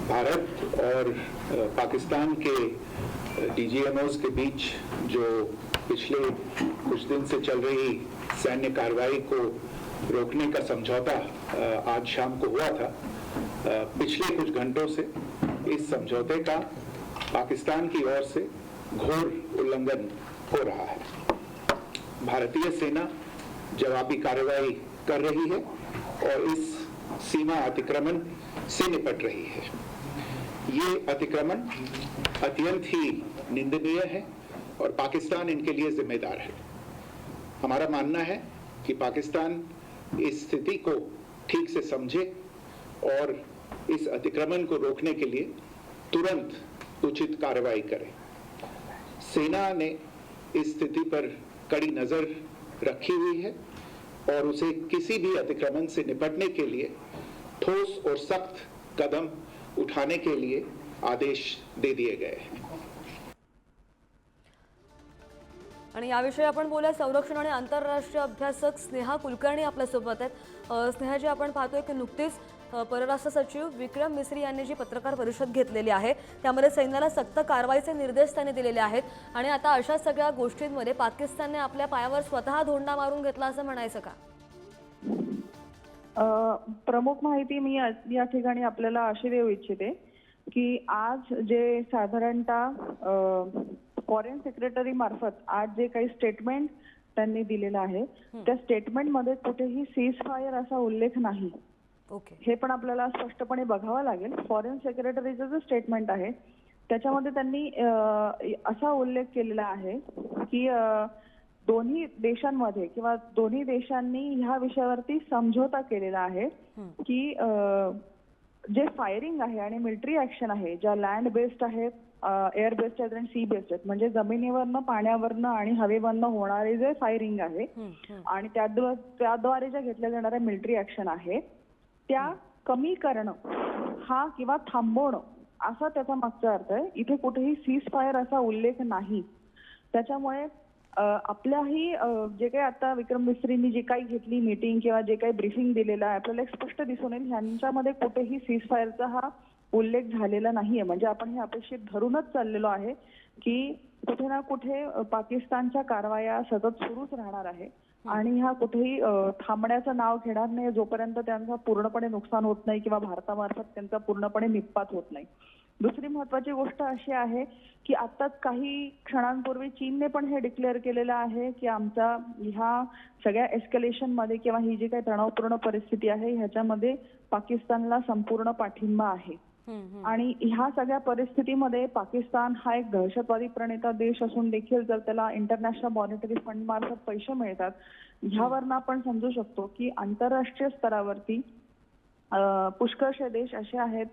भारत और पाकिस्तान के डीजीएमओस के बीच जो पिछले कुछ दिन से चल रही सैन्य कार्रवाई को रोकने का समझौता आज शाम को हुआ था। पिछले कुछ घंटों से इस समझौते का पाकिस्तान की ओर से घोर उल्लंघन हो रहा है। भारतीय सेना जवाबी कार्रवाई कर रही है और इस सीमा अतिक्रमण से निपट रही है। ये अतिक्रमण अत्यंत ही निंदनीय है और पाकिस्तान इनके लिए जिम्मेदार है। हमारा मानना है कि पाकिस्तान इस स्थिति को ठीक से समझे और इस अतिक्रमण को रोकने के लिए तुरंत उचित कार्रवाई करे। सेना ने इस स्थिति पर कड़ी नजर रखी हुई है और उसे किसी भी अतिक्रमण से निपटने के लिए ठोस और सख्त कदम उठाने के लिए आदेश दे दिए गए हैं। आणि याविषयी आपण बोलूया। संरक्षण आणि आंतरराष्ट्रीय अभ्यासक स्नेहा कुलकर्णी आपल्यासोबत आहेत। स्नेहाजी, आपण पाहतोय की नुकतीच परराष्ट्र सचिव विक्रम मिस्री यांनी जी पत्रकार परिषद घेतलेली आहे त्यामध्ये सैन्याला सक्त कारवाईचे निर्देश त्यांनी दिलेले आहेत आणि आता अशा सगळ्या गोष्टींमध्ये पाकिस्तानने आपल्या पायावर स्वतः धोंडा मारून घेतला असं म्हणायचं का? प्रमुख माहिती मी या ठिकाणी आपल्याला अशी देऊ इच्छिते की आज जे साधारणतः फॉरेन सेक्रेटरी मार्फत आज जे काही स्टेटमेंट त्यांनी दिलेलं आहे त्या स्टेटमेंटमध्ये कुठेही सीज फायर असा उल्लेख नाही। हे पण आपल्याला स्पष्टपणे बघावं लागेल। फॉरेन सेक्रेटरीचं जे स्टेटमेंट आहे त्याच्यामध्ये त्यांनी असा उल्लेख केलेला आहे की दोन्ही देशांमध्ये किंवा दोन्ही देशांनी ह्या विषयावरती समझोता केलेला आहे की जे फायरिंग आहे आणि मिलिटरी ऍक्शन आहे ज्या लँड बेस्ड आहेत, एअर बेस्ड आहेत आणि सी बेस्ड आहेत, म्हणजे जमिनीवरनं, पाण्यावरनं आणि हवेवरनं होणारे जे फायरिंग आहे आणि त्याद्वारे ज्या घेतल्या जाणाऱ्या मिलिटरी ऍक्शन आहे त्या कमी करणं हा किंवा थांबवणं असा त्याचा मागचा अर्थ आहे। इथे कुठेही सीज फायर असा उल्लेख नाही। त्याच्यामुळे आपल्याही जे काही आता विक्रम मिस्रींनी जी काही घेतली मीटिंग किंवा जे काही ब्रीफिंग दिलेलं आहे आपल्याला एक स्पष्ट दिसून येईल ह्यांच्यामध्ये कुठेही सीज फायरचा हा उल्लेख झालेला नाहीये। म्हणजे आपण हे अपेक्षित धरूनच चाललेलो आहे की कुठे ना कुठे पाकिस्तानच्या कारवाया सतत सुरूच राहणार आहे आणि हा कुठेही थांबण्याचं नाव घेणार नाही जोपर्यंत त्यांचं पूर्णपणे नुकसान होत नाही किंवा भारतामार्फत त्यांचा पूर्णपणे निपात होत नाही। दुसरी महत्वाची गोष्ट अशी आहे की आताच काही क्षणांपूर्वी चीनने पण हे डिक्लेअर केलेलं आहे की आमचा ह्या सगळ्या एस्केलेशन मध्ये किंवा ही जी काही तणावपूर्ण परिस्थिती आहे ह्याच्यामध्ये पाकिस्तानला संपूर्ण पाठिंबा आहे। आणि ह्या सगळ्या परिस्थितीमध्ये पाकिस्तान हा एक दहशतवादी प्रणेता देश असून देखील जर त्याला इंटरनॅशनल मॉनिटरी फंड मार्फत पैसे मिळतात ह्यावरनं आपण समजू शकतो की आंतरराष्ट्रीय स्तरावरती पुष्कळशे देश असे आहेत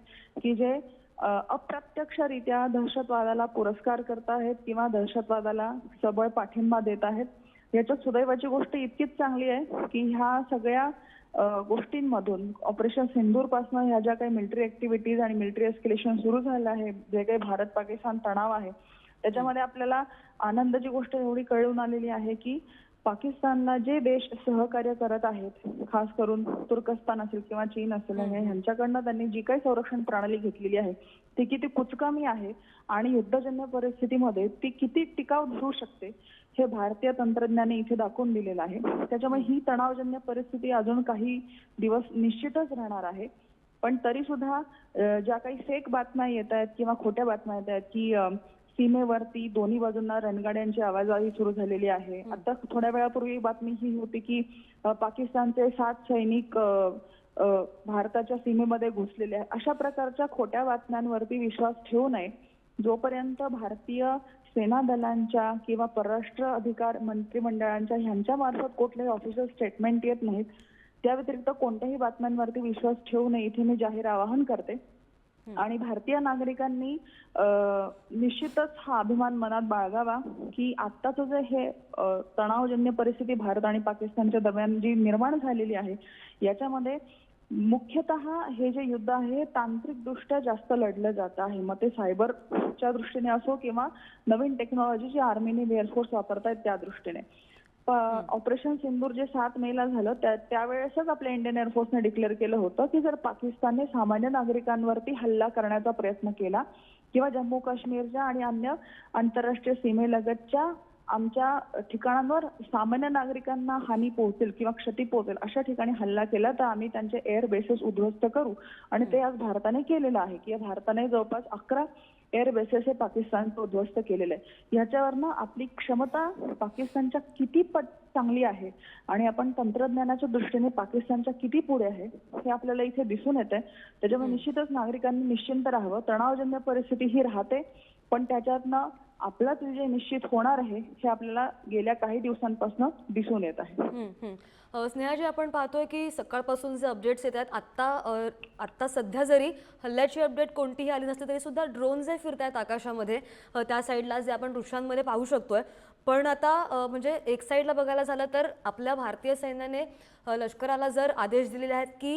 की जे अप्रत्यक्षरित्या दहशतवादाला पुरस्कार करत आहेत किंवा दहशतवादाला सबळ पाठिंबा देत आहेत। याच्यात सुदैवाची गोष्ट इतकीच चांगली आहे की ह्या सगळ्या गोष्टींमधून ऑपरेशन सिंदूर पासून ह्या ज्या काही मिलिटरी ऍक्टिव्हिटीज आणि मिलिटरी एस्केलेशन सुरू झालं आहे, जे काही भारत पाकिस्तान तणाव आहे त्याच्यामध्ये आपल्याला आनंदाची गोष्ट एवढी कळून आलेली आहे की पाकिस्तानला जे देश सहकार्य करत आहेत, खास करून तुर्कस्तान असेल किंवा चीन असेल ह्यांच्याकडनं त्यांनी जी काही संरक्षण प्रणाली घेतलेली आहे ती किती कुचकामी आहे आणि युद्धजन्य परिस्थितीमध्ये ती किती टिकाऊ धरू शकते हे भारतीय तंत्रज्ञाने इथे दाखवून दिलेलं आहे। त्याच्यामुळे ही तणावजन्य परिस्थिती अजून काही दिवस निश्चितच राहणार आहे। पण तरी सुद्धा ज्या काही फेक बातम्या येत आहेत किंवा खोट्या बातम्या येत आहेत की सीमेवरती दोन्ही बाजूंना रणगाड्यांची आवाजाही सुरू झालेली आहे। आता थोड्या वेळापूर्वी बातमी ही होती की पाकिस्तानचे 7 सैनिक भारताच्या सीमेमध्ये घुसलेले आहेत। अशा प्रकारच्या खोट्या बातम्यांवरती विश्वास ठेवू नये। जोपर्यंत भारतीय सेना दलांच्या किंवा परराष्ट्र अधिकार मंत्रिमंडळांच्या ह्यांच्या मार्फत कुठलेही ऑफिशियल स्टेटमेंट येत नाहीत त्या व्यतिरिक्त कोणत्याही बातम्यांवरती विश्वास ठेवू नये इथे मी जाहीर आवाहन करते। आणि भारतीय नागरिकांनी निश्चितच हा अभिमान मनात बाळगावा की आत्ताचं जे हे तणावजन्य परिस्थिती भारत आणि पाकिस्तानच्या दरम्यान जी निर्माण झालेली आहे याच्यामध्ये मुख्यतः हे जे युद्ध आहे तांत्रिकदृष्ट्या जास्त लढलं जात आहे। मग ते सायबरच्या दृष्टीने असो किंवा नवीन टेक्नॉलॉजी जी आर्मीने एअरफोर्स वापरतायत त्या दृष्टीने ऑपरेशन सिंदूर जे 7 मेला झालं त्यावेळेसच आपल्या इंडियन एअरफोर्सने डिक्लेअर केलं होतं की जर पाकिस्तानने सामान्य नागरिकांवरती हल्ला करण्याचा प्रयत्न केला किंवा जम्मू काश्मीरच्या आणि अन्य आंतरराष्ट्रीय सीमेलगतच्या आमच्या ठिकाणांवर सामान्य नागरिकांना हानी पोहोचेल किंवा क्षती पोहोचेल अशा ठिकाणी हल्ला केला तर आम्ही त्यांचे एअर बेसेस उद्ध्वस्त करू. आणि ते आज भारताने केलेलं आहे की भारताने जवळपास 11 एअर बेसेस हे पाकिस्तानचं उद्ध्वस्त केलेलं आहे. ह्याच्यावरनं आपली क्षमता पाकिस्तानच्या किती पट चांगली आहे आणि आपण तंत्रज्ञानाच्या दृष्टीने पाकिस्तानच्या किती पुढे आहे हे आपल्याला इथे दिसून येतंय. त्याच्यामुळे निश्चितच नागरिकांनी निश्चिंत राहावं. तणावजन्य परिस्थिती ही राहते पण त्याच्यातनं आपलाच विजय निश्चित होणार आहे हे आपल्याला गेल्या काही दिवसांपासून दिसून येत आहे. स्नेहाजी, आपण पाहतोय की सकाळपासून जे अपडेट्स येत आहेत आत्ता सध्या जरी हल्ल्याची अपडेट कोणतीही आली नसली तरी सुद्धा ड्रोन जे फिरत आहेत आकाशामध्ये त्या साईडला जे आपण दृश्यांमध्ये पाहू शकतोय. पण आता म्हणजे एक साईडला बघायला झालं तर आपल्या भारतीय सैन्याने लष्कराला जर आदेश दिलेले आहेत की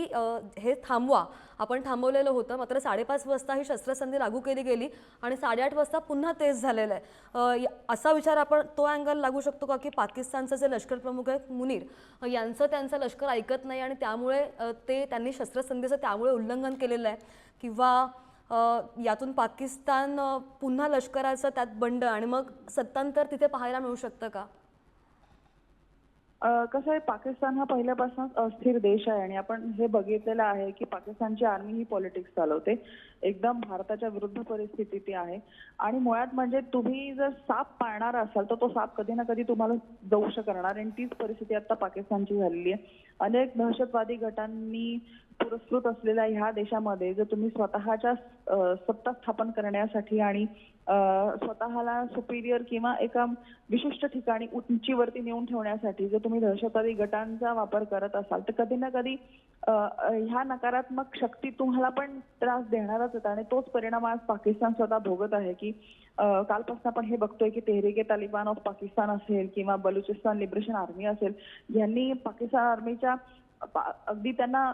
हे थांबवा, आपण थांबवलेलं होतं, मात्र 5:30 वाजता ही शस्त्रसंधी लागू केली गेली आणि 8:30 वाजता पुन्हा तेच झालेलं आहे. असा विचार आपण तो अँगल लागू शकतो का की पाकिस्तानचं जे लष्कर प्रमुख आहेत मुनीर त्यांचं लष्कर ऐकत नाही आणि त्यामुळे त्यांनी शस्त्रसंधीचं त्यामुळे उल्लंघन केलेलं आहे, किंवा यातून पाकिस्तान पुन्हा लष्कराचं त्यात बंड आणि मग सत्तांतर तिथे पाहायला मिळू शकतं का? कसं आहे, पाकिस्तान हा पहिल्यापासूनच अस्थिर देश आहे आणि आपण हे बघितलेलं आहे की पाकिस्तानची आर्मी ही पॉलिटिक्स चालवते. एकदम भारताच्या विरुद्ध परिस्थिती ती आहे आणि मुळात म्हणजे तुम्ही जर साप पाळणार असाल तर तो साप कधी ना कधी तुम्हाला दंश करणार आणि तीच परिस्थिती आता पाकिस्तानची झालेली आहे. अनेक दहशतवादी गटांनी पुरस्कृत असलेल्या ह्या देशामध्ये जर तुम्ही स्वतःच्या सत्ता स्थापन करण्यासाठी आणि स्वतःला सुपिरियर किंवा एका विशिष्ट ठिकाणी उंचीवरती नेऊन ठेवण्यासाठी जर तुम्ही दहशतवादी गटांचा वापर करत असाल तर कधी ना कधी ह्या नकारात्मक शक्ती तुम्हाला पण त्रास देणारच आहेत आणि तोच परिणाम आज पाकिस्तान स्वतः भोगत आहे की कालपासून आपण हे बघतोय की तेहरीक-ए-तालिबान ऑफ पाकिस्तान असेल किंवा बलुचिस्तान लिबरेशन आर्मी असेल, यांनी पाकिस्तान आर्मीच्या अगदी त्यांना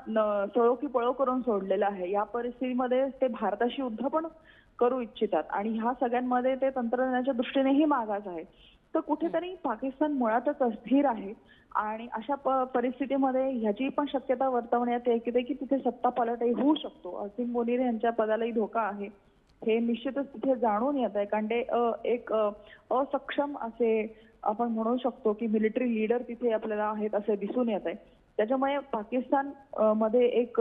सळो की पळो करून सोडलेलं आहे. या परिस्थितीमध्ये ते भारताशी युद्ध पण करू इच्छितात आणि ह्या सगळ्यांमध्ये ते तंत्रज्ञानाच्या दृष्टीनेही मागास आहे. तर कुठेतरी पाकिस्तान मुळातच अस्थिर आहे आणि अशा परिस्थितीमध्ये ह्याची पण शक्यता वर्तवण्यात येते की तिथे सत्ता पालटही होऊ शकतो. असीम मुनीर यांच्या पदालाही धोका आहे हे निश्चितच तिथे जाणून येत आहे. कारण ते एक असक्षम असे आपण म्हणू शकतो की मिलिटरी लीडर तिथे आपल्याला आहेत असे दिसून येत आहे. त्याच्यामुळे पाकिस्तान मध्ये एक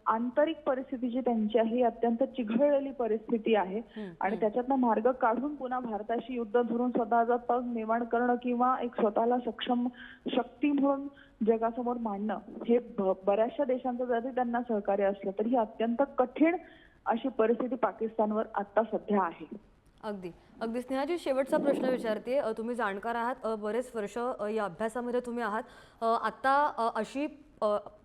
आंतरिक परिस्थिती जी त्यांची आहे अत्यंत चिघळलेली परिस्थिती आहे आणि त्याच्यातनं मार्ग काढून पुन्हा भारताशी युद्ध धरून स्वतःचा पग निर्माण करणं किंवा एक स्वतःला सक्षम शक्ती म्हणून जगासमोर मांडणं हे बऱ्याचशा देशांचं जरी त्यांना सहकार्य असलं तरी ही अत्यंत कठीण अशी परिस्थिती पाकिस्तानवर आता सध्या आहे. अगदी अगदी स्नेहाजी, शेवटचा प्रश्न विचारते. तुम्ही जाणकार आहात, बरेच वर्ष या अभ्यासामध्ये तुम्ही आहात. आता अशी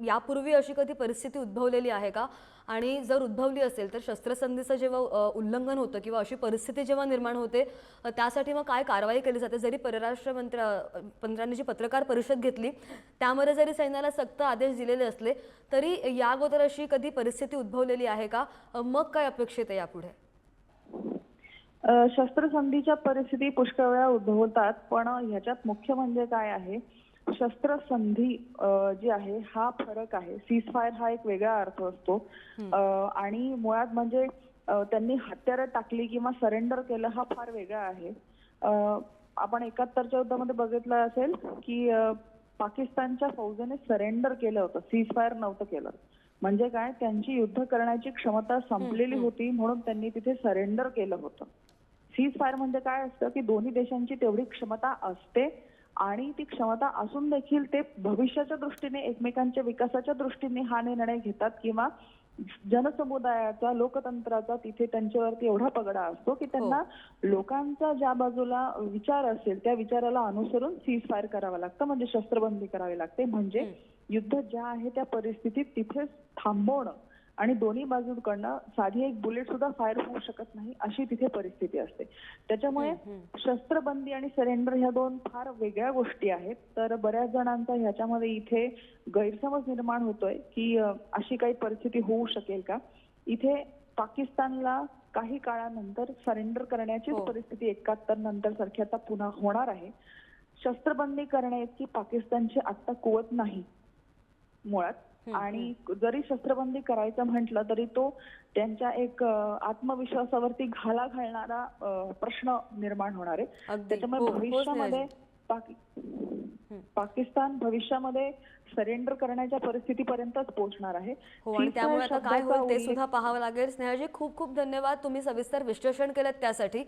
यापूर्वी अशी कधी परिस्थिती उद्भवलेली आहे का? आणि जर उद्भवली असेल तर शस्त्रसंधीचं जेव्हा उल्लंघन होतं किंवा अशी परिस्थिती जेव्हा निर्माण होते त्यासाठी मग काय कारवाई केली जाते? जरी परराष्ट्र मंत्र्यांनी जी पत्रकार परिषद घेतली त्यामध्ये जरी सैन्याला सक्त आदेश दिलेले असले तरी या अगोदर अशी कधी परिस्थिती उद्भवलेली आहे का? मग काय अपेक्षित आहे यापुढे? शस्त्रसंधीच्या परिस्थिती पुष्कळ वेळा उद्भवतात पण ह्याच्यात मुख्य म्हणजे काय आहे, शस्त्रसंधी जी आहे हा फरक आहे. सीजफायर हा एक वेगळा अर्थ असतो आणि मुळात म्हणजे त्यांनी हत्यारं टाकली किंवा सरेंडर केलं हा फार वेगळा आहे. आपण 71च्या युद्धामध्ये बघितलं असेल की पाकिस्तानच्या फौजेने सरेंडर केलं होतं, सीजफायर नव्हतं केलं. म्हणजे काय, त्यांची युद्ध करण्याची क्षमता संपलेली होती म्हणून त्यांनी तिथे सरेंडर केलं होतं. सीजफायर म्हणजे काय असतं की दोन्ही देशांची तेवढी क्षमता असते आणि ती क्षमता असून देखील ते भविष्याच्या दृष्टीने एकमेकांच्या विकासाच्या दृष्टीने हा निर्णय घेतात किंवा जनसमुदायाचा लोकतंत्राचा तिथे त्यांच्यावरती एवढा पगडा असतो की त्यांना लोकांचा ज्या बाजूला विचार असेल त्या विचाराला अनुसरून सीजफायर करावं लागतं, म्हणजे शस्त्रबंदी करावी लागते. म्हणजे युद्ध ज्या आहे त्या परिस्थितीत तिथे थांबवणं आणि दोन्ही बाजूंकडनं साधी एक बुलेट सुद्धा फायर होऊ शकत नाही अशी तिथे परिस्थिती असते. त्याच्यामुळे शस्त्रबंदी आणि सरेंडर ह्या दोन फार वेगळ्या गोष्टी आहेत. तर बऱ्याच जणांचा ह्याच्यामध्ये इथे गैरसमज निर्माण होतोय की अशी काही परिस्थिती होऊ शकेल का. इथे पाकिस्तानला काही काळानंतर सरेंडर करण्याचीच परिस्थिती 71 नंतर सारखी आता पुन्हा होणार आहे. शस्त्रबंदी करण्याची पाकिस्तानची आत्ता कुवत नाही मुळात. आणि जरी शस्त्रबंदी करायचं म्हटलं तरी तो त्यांच्या एक आत्मविश्वासावरती घाला घालणारा प्रश्न निर्माण होणार आहे. अगदी. त्याच्यामुळे हो, भविष्यामध्ये पाकिस्तान भविष्यामध्ये सरेंडर करण्याच्या परिस्थितीपर्यंतच पोहोचणार आहे. हो, आणि त्यामुळे आता काय शब्दाचा होईल ते उल्लेख- सुद्धा पाहावं लागेल. स्नेहाजी, खूप खूप धन्यवाद, तुम्ही सविस्तर विश्लेषण केलं त्यासाठी.